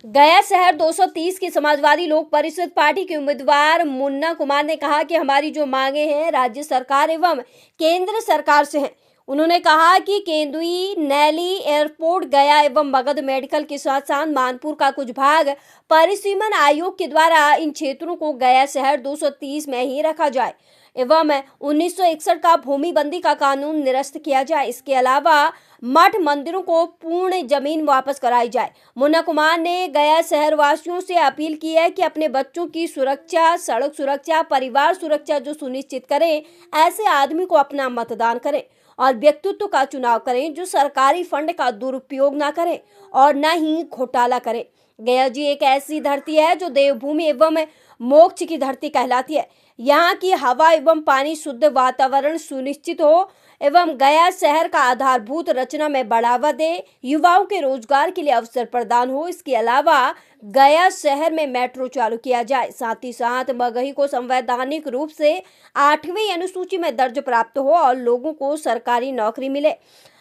गया शहर 230 की समाजवादी लोक परिषद पार्टी के उम्मीदवार मुन्ना कुमार ने कहा कि हमारी जो मांगे हैं राज्य सरकार एवं केंद्र सरकार से हैं। उन्होंने कहा कि केंदुई, नैली, एयरपोर्ट, गया एवं मगध मेडिकल के साथ साथ मानपुर का कुछ भाग परिसीमन आयोग के द्वारा इन क्षेत्रों को गया शहर 230 में ही रखा जाए एवं 1961 का भूमि बंदी का कानून निरस्त किया जाए। इसके अलावा मठ मंदिरों को पूर्ण जमीन वापस कराई जाए। मुन्ना कुमार ने गया शहर वासियों से अपील की है कि अपने बच्चों की सुरक्षा, सड़क सुरक्षा, परिवार सुरक्षा जो सुनिश्चित करें, ऐसे आदमी को अपना मतदान करें और व्यक्तित्व का चुनाव करें जो सरकारी फंड का दुरुपयोग ना करें और न ही घोटाला करें। गया जी एक ऐसी धरती है जो देवभूमि एवं मोक्ष की धरती कहलाती है। यहाँ की हवा एवं पानी, शुद्ध वातावरण सुनिश्चित हो एवं गया शहर का आधारभूत रचना में बढ़ावा दे, युवाओं के रोजगार के लिए अवसर प्रदान हो। इसके अलावा गया शहर में मेट्रो चालू किया जाए। साथ ही साथ मगही को संवैधानिक रूप से 8वीं अनुसूची में दर्ज प्राप्त हो और लोगों को सरकारी नौकरी मिले।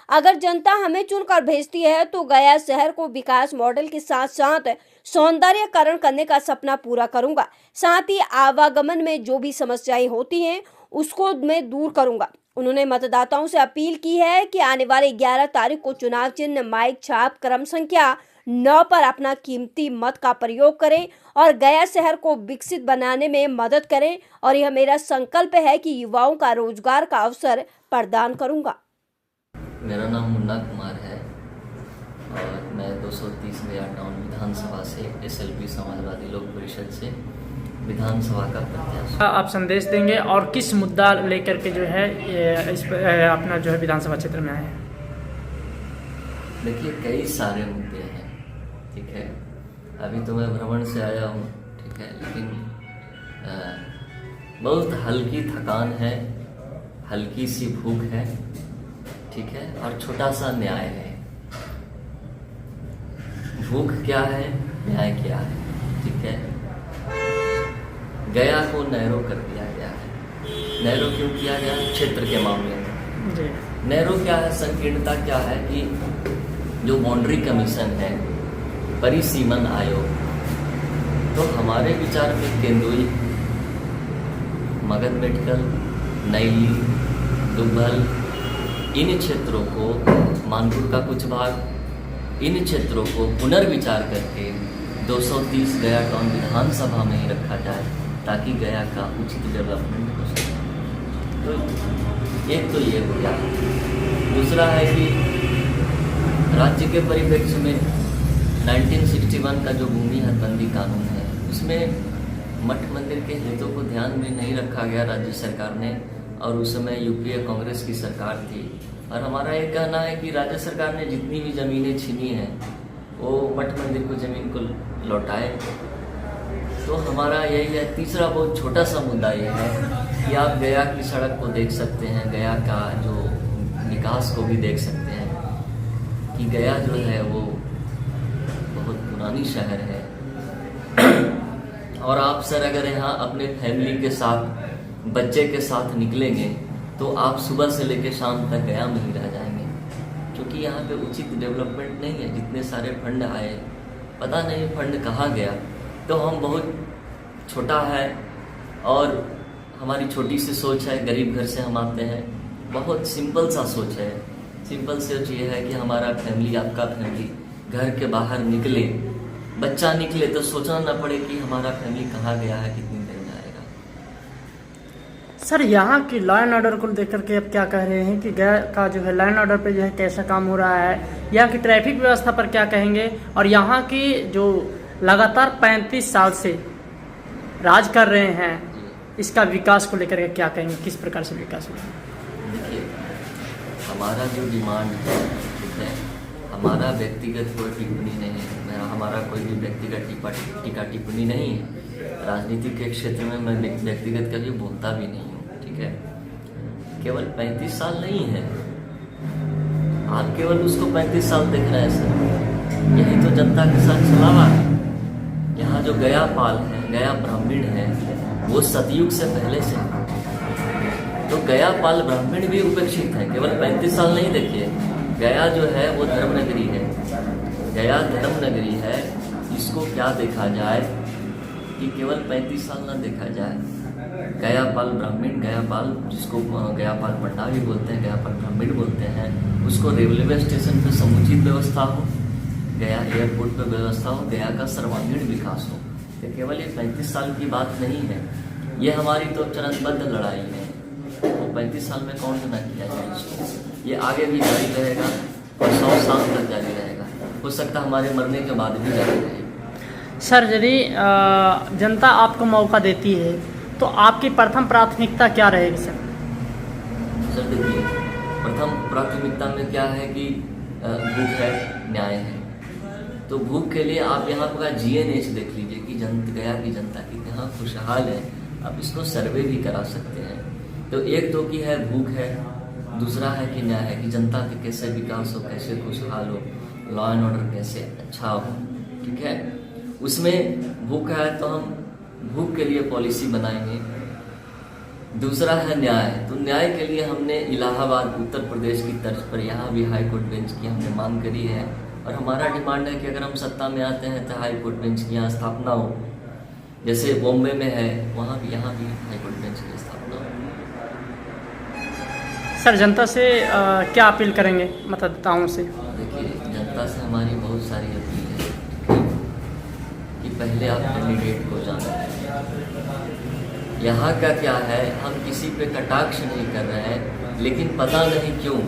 अगर जनता हमें चुनकर भेजती है तो गया शहर को विकास मॉडल के साथ साथ सौंदर्यकरण करने का सपना पूरा करूंगा। साथ ही आवागमन में जो भी समस्याएं होती हैं उसको मैं दूर करूंगा। उन्होंने मतदाताओं से अपील की है कि आने वाले 11 तारीख को चुनाव चिन्ह, माइक, छाप क्रम संख्या 9 पर अपना कीमती मत का प्रयोग करें और गया शहर को विकसित बनाने में मदद करें। और यह मेरा संकल्प है कि युवाओं का रोजगार का अवसर प्रदान करूंगा। मेरा नाम मुन्ना कुमार है और मैं 230 गया टाउन विधानसभा से SLP समाजवादी लोक परिषद से विधानसभा का प्रत्याशी। आप संदेश देंगे और किस मुद्दा लेकर के जो है इस अपना जो है विधानसभा क्षेत्र में आए हैं? देखिए, कई सारे मुद्दे हैं, ठीक है। अभी तो मैं भ्रमण से आया हूँ, ठीक है, लेकिन बहुत हल्की थकान है, हल्की सी भूख है, ठीक है, और छोटा सा न्याय है। भूख क्या है, न्याय क्या है, ठीक है। गया को नैरो कर दिया गया है। नैरो क्यों किया गया? क्षेत्र के मामले में नैरो क्या है, संकीर्णता क्या है कि जो बाउंड्री कमीशन है, परिसीमन आयोग, तो हमारे विचार में केंदुई, मगध मेडिकल, नैली, दुब्बल, इन क्षेत्रों को, मानपुर का कुछ भाग, इन क्षेत्रों को पुनर्विचार करके 230 गया टाउन विधानसभा में ही रखा जाए ताकि गया का उचित डेवलपमेंट हो सके। तो एक तो ये हो गया। दूसरा है कि राज्य के परिप्रेक्ष्य में 1961 का जो भूमि हदबंदी कानून है, उसमें मठ मंदिर के हितों को ध्यान में नहीं रखा गया राज्य सरकार ने, और उस समय यूपीए कांग्रेस की सरकार थी। और हमारा ये कहना है कि राज्य सरकार ने जितनी भी ज़मीनें छीनी हैं वो मठ मंदिर को ज़मीन को लौटाए। तो हमारा यही है। तीसरा बहुत छोटा सा मुद्दा ये है कि आप गया की सड़क को देख सकते हैं, गया का जो विकास को भी देख सकते हैं कि गया जो है वो बहुत पुरानी शहर है। और आप सर अगर यहाँ अपने फैमिली के साथ, बच्चे के साथ निकलेंगे तो आप सुबह से लेकर शाम तक गया में ही रह जाएंगे, क्योंकि यहाँ पे उचित डेवलपमेंट नहीं है। जितने सारे फंड आए, पता नहीं फंड कहाँ गया। तो हम बहुत छोटा है और हमारी छोटी सी सोच है, गरीब घर से हम आते हैं, बहुत सिंपल सा सोच है। सिंपल सोच ये है कि हमारा फैमिली, आपका फैमिली घर के बाहर निकले, बच्चा निकले तो सोचना ना पड़े कि हमारा फैमिली कहाँ गया है, कितनी देर में आएगा। सर, यहाँ की लॉ एंड ऑर्डर को लेकर के अब क्या कह रहे हैं कि गया का जो है लॉ एंड ऑर्डर पे जो है कैसा काम हो रहा है, यहाँ की ट्रैफिक व्यवस्था पर क्या कहेंगे, और यहाँ की जो लगातार 35 साल से राज कर रहे हैं इसका विकास को लेकर के क्या कहेंगे, किस प्रकार से विकास होगा? देखिए, हमारा जो डिमांड है, ठीक है, हमारा व्यक्तिगत कोई टिप्पणी नहीं है, हमारा कोई भी व्यक्तिगत टीका टिप्पणी नहीं है। राजनीति के क्षेत्र में मैं व्यक्तिगत कभी बोलता भी नहीं हूँ, ठीक है। केवल 35 साल नहीं है, आप केवल उसको 35 साल देख रहे हैं सर। यही तो जनता के साथ छलावा है। यहाँ जो गया पाल है, गया ब्राह्मण है, वो सतयुग से पहले से, तो गया पाल ब्राह्मण भी उपेक्षित है। केवल 35 साल नहीं, देखिए गया जो है वो धर्म नगरी है, गया धर्म नगरी है। इसको क्या देखा जाए कि केवल 35 साल ना देखा जाए। गयापाल ब्राह्मण, गयापाल जिसको गयापाल पंडा भी बोलते हैं, गयापाल ब्राह्मण बोलते हैं, उसको रेलवे स्टेशन पे समुचित व्यवस्था हो, गया एयरपोर्ट पे व्यवस्था हो, गया का सर्वांगीण विकास हो। तो केवल ये 35 साल की बात नहीं है, ये हमारी तो चरणबद्ध लड़ाई है। तो 35 साल में कौन ना किया जाए इसको, ये आगे भी जारी रहेगा और 100 साल तक जारी रहेगा, हो सकता है हमारे मरने के बाद भी जारी रहेगा। सर यदि जनता आपको मौका देती है तो आपकी प्रथम प्राथमिकता क्या रहेगी सर? सर देखिए, प्रथम प्राथमिकता में क्या है कि भूख है, न्याय है। तो भूख के लिए आप यहाँ का GNH देख लीजिए कि गया की जनता कितना खुशहाल है, आप इसको सर्वे भी करा सकते हैं। तो एक तो की है भूख है, दूसरा है कि न्याय है कि जनता के कैसे विकास हो, कैसे खुशहाल हो, लॉ एंड ऑर्डर कैसे अच्छा हो, ठीक है। उसमें भूख है तो हम भूख के लिए पॉलिसी बनाएंगे। दूसरा है न्याय, तो न्याय के लिए हमने इलाहाबाद उत्तर प्रदेश की तर्ज पर यहाँ भी हाई कोर्ट बेंच की हमने मांग करी है, और हमारा डिमांड है कि अगर हम सत्ता में आते हैं तो हाई कोर्ट बेंच की यहाँ स्थापना हो, जैसे बॉम्बे में है वहाँ भी, यहाँ भी हाई कोर्ट बेंच की स्थापना हो। सर जनता से क्या अपील करेंगे मतदाताओं से? देखिए, जनता से हमारी बहुत सारी अपील है कि पहले आप कैंडिडेट को जानो। यहाँ का क्या है, हम किसी पे कटाक्ष नहीं कर रहे हैं, लेकिन पता नहीं क्यों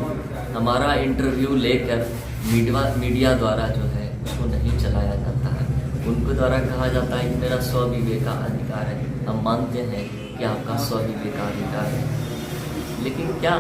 हमारा इंटरव्यू लेकर मीडिया द्वारा जो है उसको नहीं चलाया जाता है। उनको द्वारा कहा जाता है कि मेरा स्वविवेकाधिकार है। हम मानते हैं कि आपका स्वविवेकाधिकार है, लेकिन क्या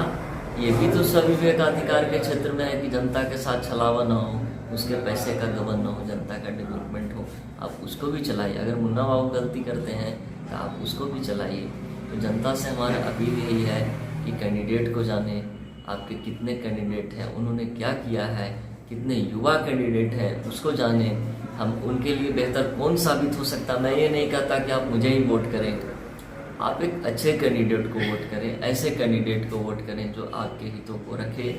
ये भी तो स्वविवेकाधिकार के क्षेत्र में है कि जनता के साथ छलावा ना हो, उसके पैसे का गबन ना हो, जनता का डेवलपमेंट हो, आप उसको भी चलाइए। अगर मुन्ना बाबू गलती करते हैं तो आप उसको भी चलाइए। तो जनता से हमारा अपील यही है कि कैंडिडेट को जाने, आपके कितने कैंडिडेट हैं, उन्होंने क्या किया है, कितने युवा कैंडिडेट हैं उसको जाने। हम उनके लिए बेहतर कौन साबित हो सकता, मैं ये नहीं कहता कि आप मुझे ही वोट करें, आप एक अच्छे कैंडिडेट को वोट करें, ऐसे कैंडिडेट को वोट करें जो आपके हितों को रखे,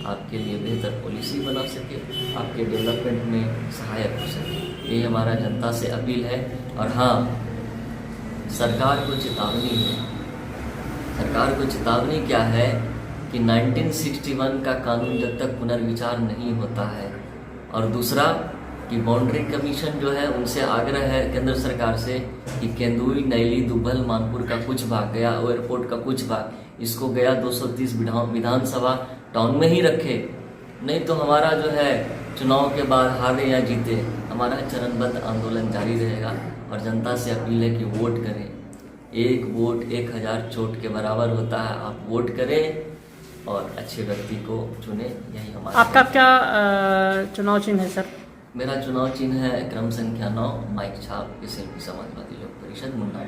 आपके लिए बेहतर पॉलिसी बना सके, आपके डेवलपमेंट में सहायक हो सके। ये हमारा जनता से अपील है। और हाँ, सरकार को चेतावनी है। सरकार को चेतावनी क्या है कि 1961 का कानून जब तक पुनर्विचार नहीं होता है, और दूसरा कि बाउंड्री कमीशन जो है उनसे आग्रह है केंद्र सरकार से कि केंदुई, नैली, दुब्बल, मानपुर का कुछ भाग, गया एयरपोर्ट का कुछ भाग, इसको गया 230 विधानसभा टाउन में ही रखे। नहीं तो हमारा जो है चुनाव के बाद हारे या जीते, हमारा चरणबद्ध आंदोलन जारी रहेगा। और जनता से अपील है कि वोट करें। एक वोट 1000 चोट के बराबर होता है। आप वोट करें और अच्छे व्यक्ति को चुने, यही हमारा। आपका क्या चुनाव चिन्ह है सर? मेरा चुनाव चिन्ह है क्रम संख्या 9, माइक छाप, SLP समाजवादी लोक परिषद, मुन्ना।